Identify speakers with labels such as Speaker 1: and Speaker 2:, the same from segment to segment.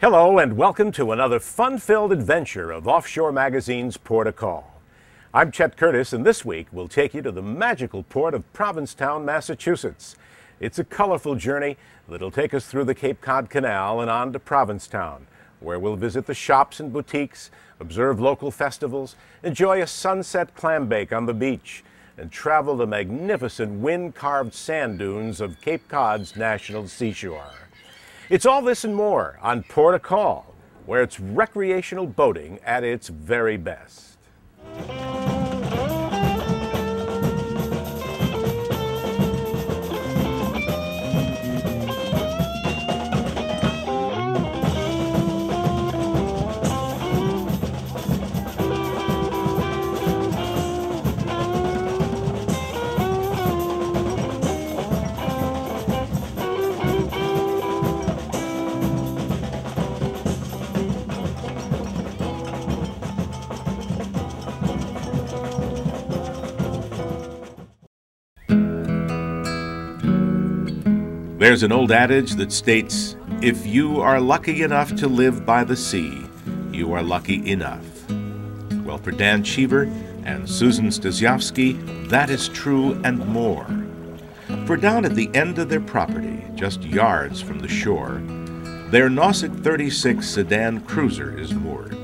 Speaker 1: Hello and welcome to another fun-filled adventure of Offshore Magazine's Port of Call. I'm Chet Curtis, and this week we'll take you to the magical port of Provincetown, Massachusetts. It's a colorful journey that'll take us through the Cape Cod Canal and on to Provincetown, where we'll visit the shops and boutiques, observe local festivals, enjoy a sunset clam bake on the beach, and travel the magnificent wind-carved sand dunes of Cape Cod's national seashore. It's all this and more on Port of Call, where it's recreational boating at its very best. There's an old adage that states, if you are lucky enough to live by the sea, you are lucky enough. Well, for Dan Cheever and Susan Stasiowski, that is true and more. For down at the end of their property, just yards from the shore, their Nauset 36 sedan cruiser is moored.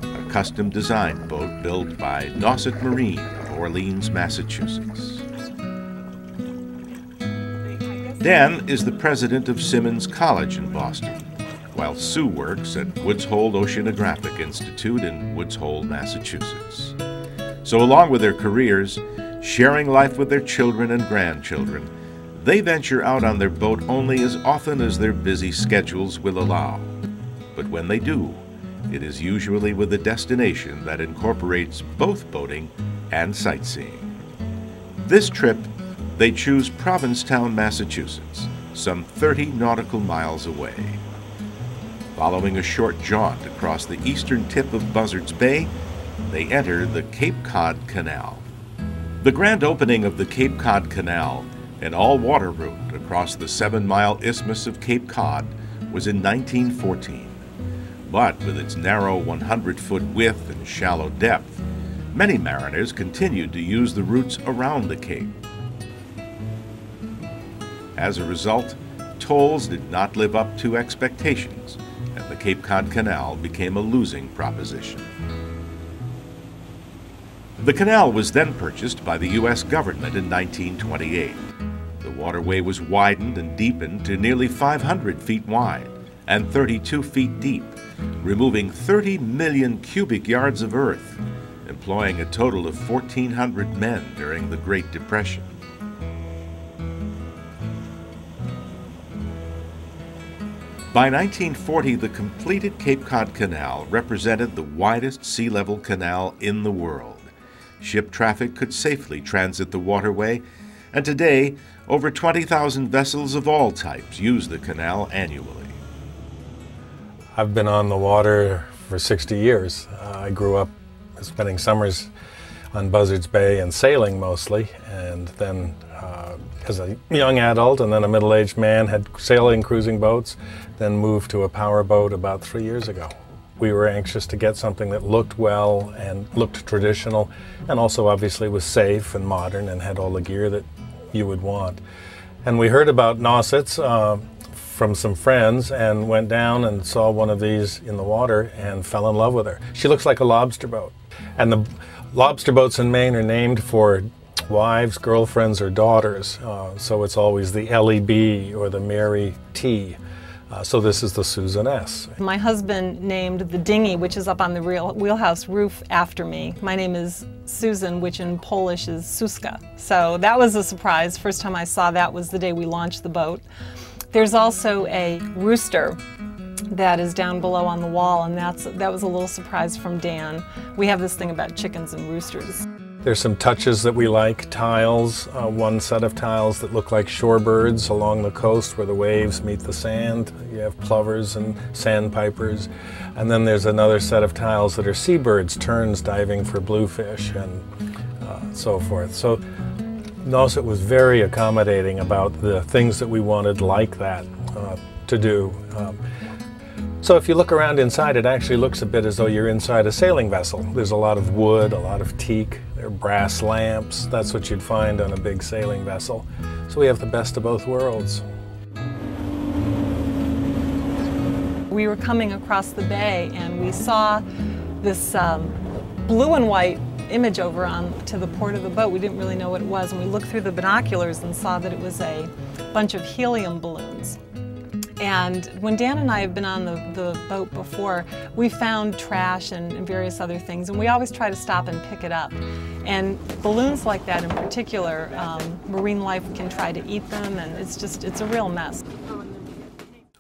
Speaker 1: A custom-designed boat built by Nauset Marine, Orleans, Massachusetts. Dan is the president of Simmons College in Boston, while Sue works at Woods Hole Oceanographic Institute in Woods Hole, Massachusetts. So along with their careers, sharing life with their children and grandchildren, they venture out on their boat only as often as their busy schedules will allow. But when they do, it is usually with a destination that incorporates both boating and sightseeing. This trip, they choose Provincetown, Massachusetts, some 30 nautical miles away. Following a short jaunt across the eastern tip of Buzzards Bay, they enter the Cape Cod Canal. The grand opening of the Cape Cod Canal, an all-water route across the 7-mile isthmus of Cape Cod, was in 1914. But with its narrow 100-foot width and shallow depth, many mariners continued to use the routes around the Cape. As a result, tolls did not live up to expectations, and the Cape Cod Canal became a losing proposition. The canal was then purchased by the U.S. government in 1928. The waterway was widened and deepened to nearly 500 feet wide and 32 feet deep, removing 30 million cubic yards of earth, employing a total of 1,400 men during the Great Depression. By 1940, the completed Cape Cod Canal represented the widest sea-level canal in the world. Ship traffic could safely transit the waterway, and today, over 20,000 vessels of all types use the canal annually.
Speaker 2: I've been on the water for 60 years. I grew up spending summers on Buzzards Bay and sailing mostly, and then as a young adult and then a middle-aged man had sailing cruising boats, then moved to a power boat about 3 years ago. We were anxious to get something that looked well and looked traditional and also obviously was safe and modern and had all the gear that you would want. And we heard about Nausets from some friends and went down and saw one of these in the water and fell in love with her. She looks like a lobster boat. And the lobster boats in Maine are named for wives, girlfriends, or daughters. So it's always the Ellie B or the Mary T. So this is the Susan S.
Speaker 3: My husband named the dinghy, which is up on the wheelhouse roof, after me. My name is Susan, which in Polish is Suska. So that was a surprise. First time I saw that was the day we launched the boat. There's also a rooster that is down below on the wall, and that was a little surprise from Dan. We have this thing about chickens and roosters.
Speaker 2: There's some touches that we like, tiles, one set of tiles that look like shorebirds along the coast where the waves meet the sand. You have plovers and sandpipers. And then there's another set of tiles that are seabirds, terns diving for bluefish and so forth. So Nauset was very accommodating about the things that we wanted like that to do. So if you look around inside, it actually looks a bit as though you're inside a sailing vessel. There's a lot of wood, a lot of teak, there are brass lamps. That's what you'd find on a big sailing vessel. So we have the best of both worlds.
Speaker 3: We were coming across the bay and we saw this blue and white image over to the port of the boat. We didn't really know what it was, and we looked through the binoculars and saw that it was a bunch of helium balloons. And when Dan and I have been on the boat before, we found trash and various other things, and we always try to stop and pick it up. And balloons like that in particular, marine life can try to eat them, and it's a real mess.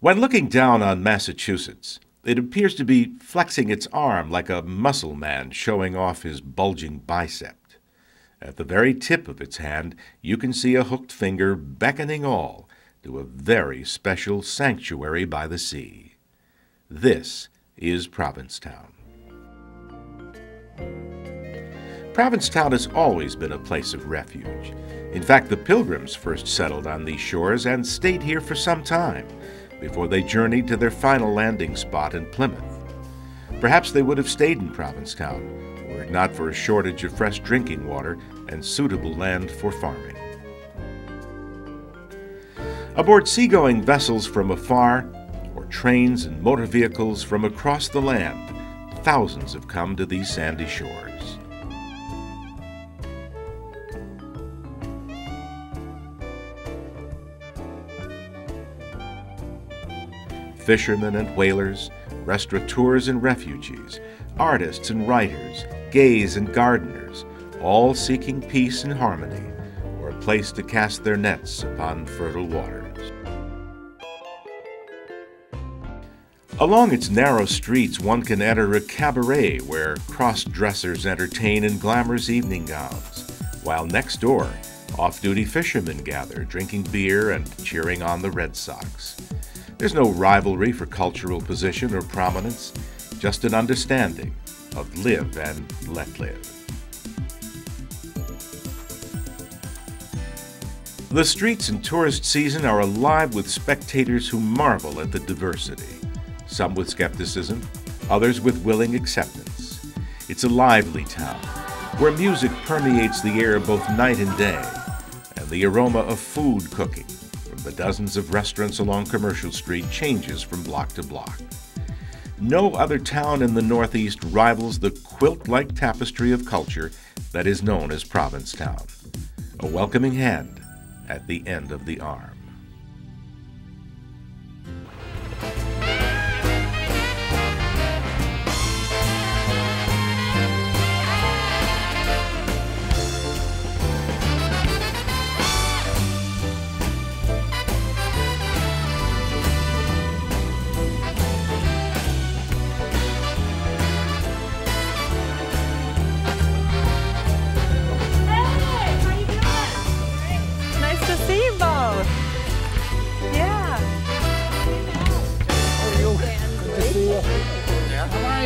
Speaker 1: When looking down on Massachusetts, it appears to be flexing its arm like a muscle man showing off his bulging bicep. At the very tip of its hand, you can see a hooked finger beckoning all to a very special sanctuary by the sea. This is Provincetown. Provincetown has always been a place of refuge. In fact, the Pilgrims first settled on these shores and stayed here for some time before they journeyed to their final landing spot in Plymouth. Perhaps they would have stayed in Provincetown were it not for a shortage of fresh drinking water and suitable land for farming. Aboard seagoing vessels from afar, or trains and motor vehicles from across the land, thousands have come to these sandy shores. Fishermen and whalers, restaurateurs and refugees, artists and writers, gays and gardeners, all seeking peace and harmony, or a place to cast their nets upon fertile waters. Along its narrow streets, one can enter a cabaret where cross-dressers entertain in glamorous evening gowns, while next door, off-duty fishermen gather, drinking beer and cheering on the Red Sox. There's no rivalry for cultural position or prominence, just an understanding of live and let live. The streets in tourist season are alive with spectators who marvel at the diversity, some with skepticism, others with willing acceptance. It's a lively town, where music permeates the air both night and day, and the aroma of food cooking from the dozens of restaurants along Commercial Street changes from block to block. No other town in the Northeast rivals the quilt-like tapestry of culture that is known as Provincetown, a welcoming hand at the end of the arm.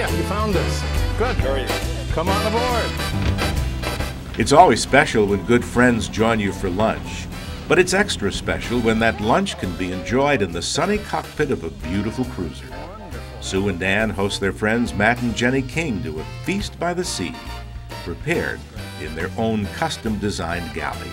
Speaker 2: You found us. Good. How are you? Come on aboard.
Speaker 1: It's always special when good friends join you for lunch, but it's extra special when that lunch can be enjoyed in the sunny cockpit of a beautiful cruiser. Sue and Dan host their friends Matt and Jenny King to a feast by the sea, prepared in their own custom-designed galley.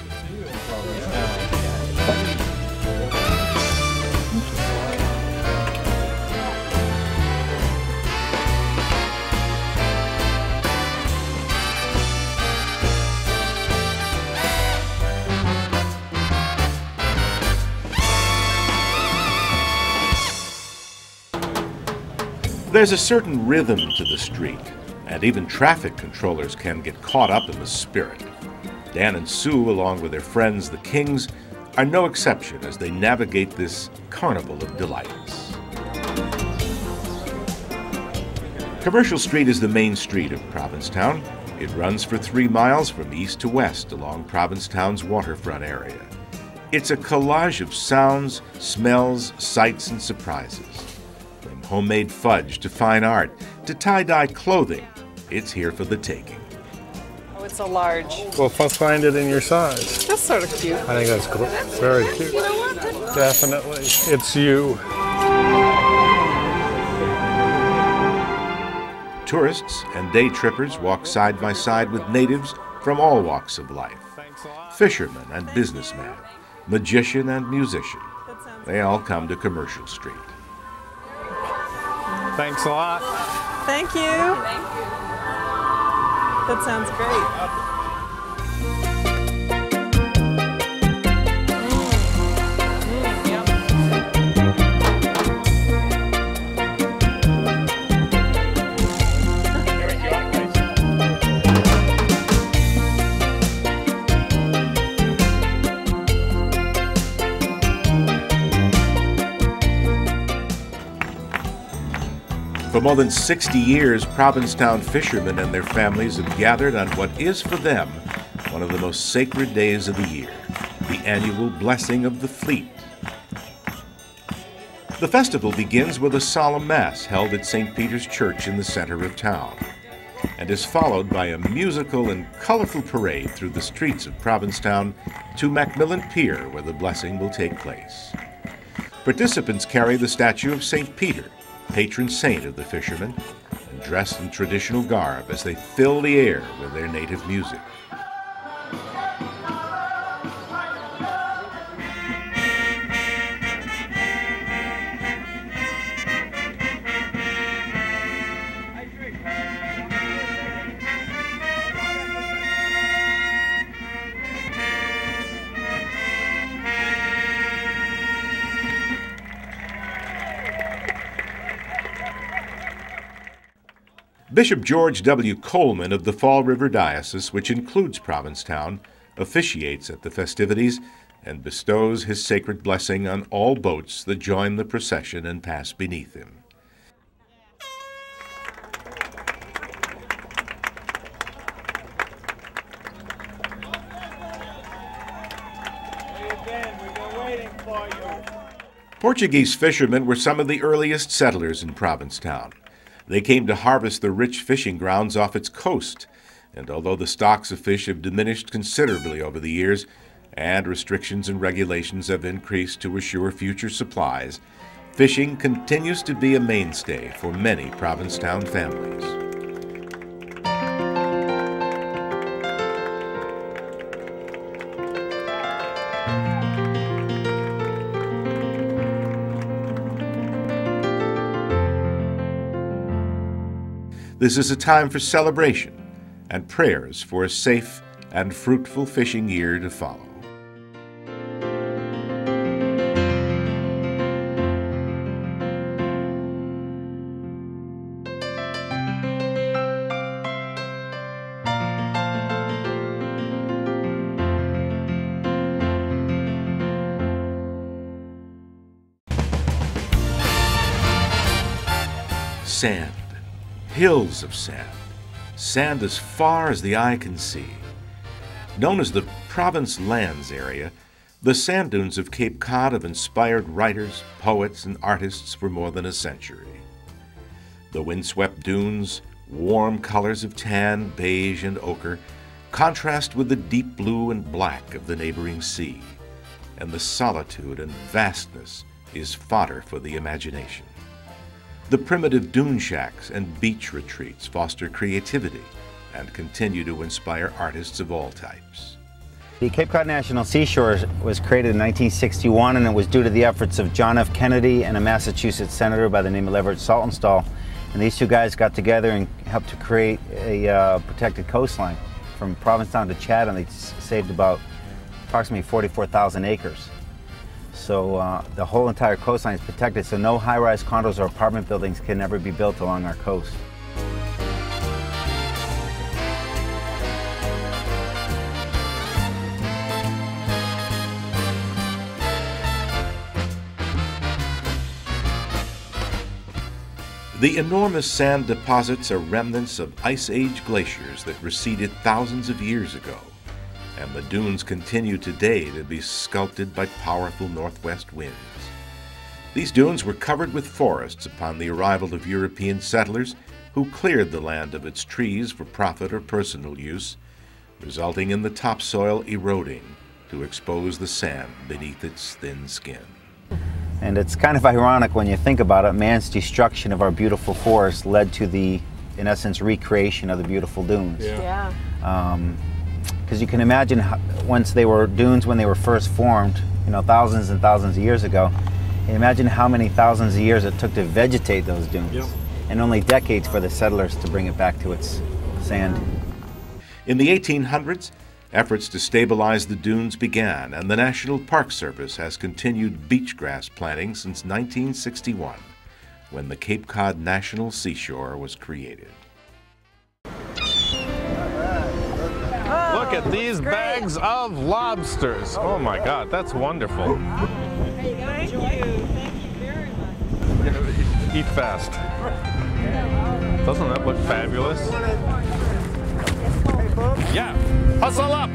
Speaker 1: There's a certain rhythm to the street, and even traffic controllers can get caught up in the spirit. Dan and Sue, along with their friends, the Kings, are no exception as they navigate this carnival of delights. Commercial Street is the main street of Provincetown. It runs for 3 miles from east to west along Provincetown's waterfront area. It's a collage of sounds, smells, sights, and surprises. From homemade fudge to fine art to tie-dye clothing, it's here for the taking.
Speaker 3: Oh, it's a large.
Speaker 2: Well, find it in your size.
Speaker 3: That's sort of cute.
Speaker 2: I think that's cool. Very cute.
Speaker 3: You know what?
Speaker 2: Definitely. It's you.
Speaker 1: Tourists and day trippers walk side by side with natives from all walks of life. Fishermen and businessmen, magician and musician. They all come to Commercial Street.
Speaker 2: Thanks a lot.
Speaker 3: Thank you. That sounds great.
Speaker 1: For more than 60 years, Provincetown fishermen and their families have gathered on what is for them one of the most sacred days of the year, the annual Blessing of the Fleet. The festival begins with a solemn mass held at St. Peter's Church in the center of town, and is followed by a musical and colorful parade through the streets of Provincetown to Macmillan Pier, where the blessing will take place. Participants carry the statue of St. Peter, patron saint of the fishermen, and dressed in traditional garb as they fill the air with their native music. Bishop George W. Coleman of the Fall River Diocese, which includes Provincetown, officiates at the festivities and bestows his sacred blessing on all boats that join the procession and pass beneath him. Portuguese fishermen were some of the earliest settlers in Provincetown. They came to harvest the rich fishing grounds off its coast, and although the stocks of fish have diminished considerably over the years, and restrictions and regulations have increased to assure future supplies, fishing continues to be a mainstay for many Provincetown families. This is a time for celebration and prayers for a safe and fruitful fishing year to follow. Sand. Hills of sand, sand as far as the eye can see. Known as the Province Lands area, the sand dunes of Cape Cod have inspired writers, poets, and artists for more than a century. The windswept dunes, warm colors of tan, beige, and ochre, contrast with the deep blue and black of the neighboring sea, and the solitude and vastness is fodder for the imagination. The primitive dune shacks and beach retreats foster creativity and continue to inspire artists of all types.
Speaker 4: The Cape Cod National Seashore was created in 1961, and it was due to the efforts of John F. Kennedy and a Massachusetts senator by the name of Everett Saltonstall. And these two guys got together and helped to create a protected coastline from Provincetown to Chatham. They saved about approximately 44,000 acres. So the whole entire coastline is protected, so no high-rise condos or apartment buildings can ever be built along our coast.
Speaker 1: The enormous sand deposits are remnants of Ice Age glaciers that receded thousands of years ago, and the dunes continue today to be sculpted by powerful northwest winds. These dunes were covered with forests upon the arrival of European settlers who cleared the land of its trees for profit or personal use, resulting in the topsoil eroding to expose the sand beneath its thin skin.
Speaker 4: And it's kind of ironic when you think about it. Man's destruction of our beautiful forests led to the, in essence, recreation of the beautiful dunes.
Speaker 3: Yeah.
Speaker 4: Because you can imagine how, once they were dunes, when they were first formed, you know, thousands and thousands of years ago, imagine how many thousands of years it took to vegetate those dunes.
Speaker 2: Yep.
Speaker 4: And only decades for the settlers to bring it back to its sand.
Speaker 1: In the 1800s, efforts to stabilize the dunes began, and the National Park Service has continued beach grass planting since 1961, when the Cape Cod National Seashore was created.
Speaker 2: Look at these bags of lobsters. Oh my God, that's wonderful.
Speaker 3: Thank you. Thank you very much.
Speaker 2: Eat fast. Doesn't that look fabulous? Yeah, hustle up.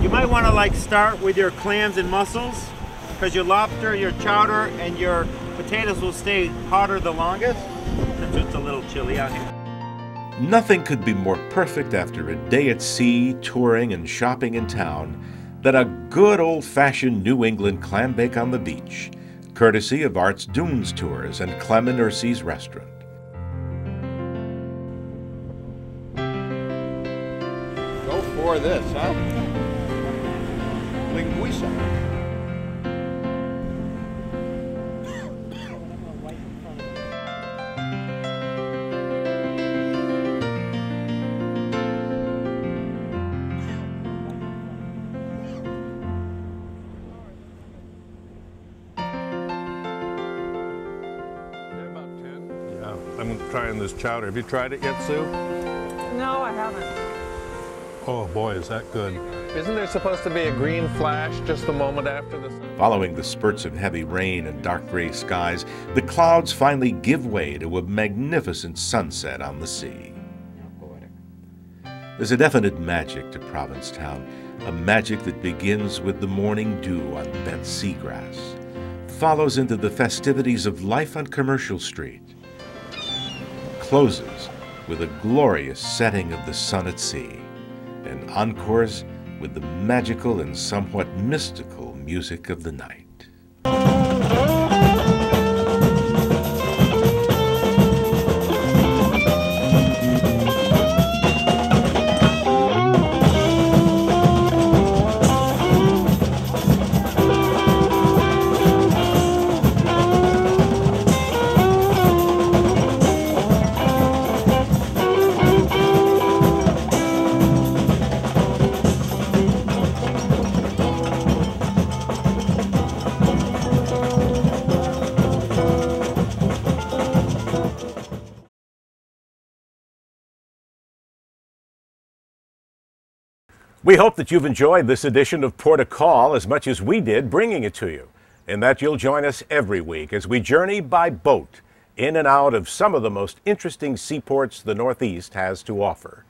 Speaker 5: You might want to like start with your clams and mussels, because your lobster, your chowder, and your potatoes will stay hotter the longest, since it's a little chilly out here.
Speaker 1: Nothing could be more perfect after a day at sea, touring and shopping in town, than a good old-fashioned New England clam bake on the beach, courtesy of Art's Dunes Tours and Clem and Ursi's restaurant.
Speaker 6: Go for this, huh? Linguiça.
Speaker 2: I'm trying this chowder. Have you tried it yet, Sue?
Speaker 3: No, I haven't.
Speaker 2: Oh boy, is that good. Isn't there supposed to be a green flash just a moment after the sun?
Speaker 1: Following the spurts of heavy rain and dark gray skies, the clouds finally give way to a magnificent sunset on the sea. There's a definite magic to Provincetown, a magic that begins with the morning dew on bent seagrass, follows into the festivities of life on Commercial Street, closes with a glorious setting of the sun at sea, and encores with the magical and somewhat mystical music of the night. We hope that you've enjoyed this edition of Port of Call as much as we did bringing it to you, and that you'll join us every week as we journey by boat in and out of some of the most interesting seaports the Northeast has to offer.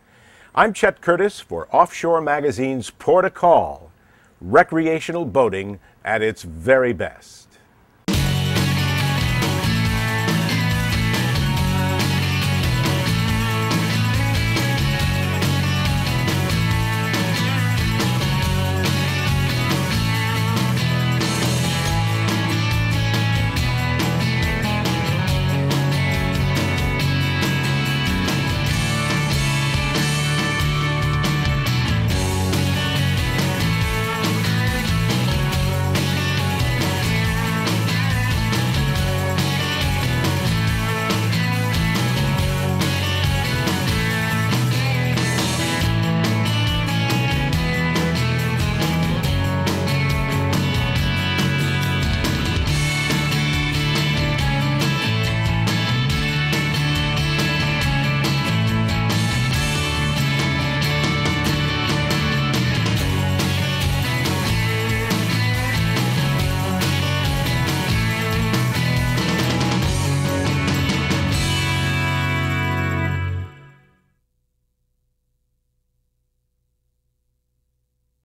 Speaker 1: I'm Chet Curtis for Offshore Magazine's Port of Call, recreational boating at its very best.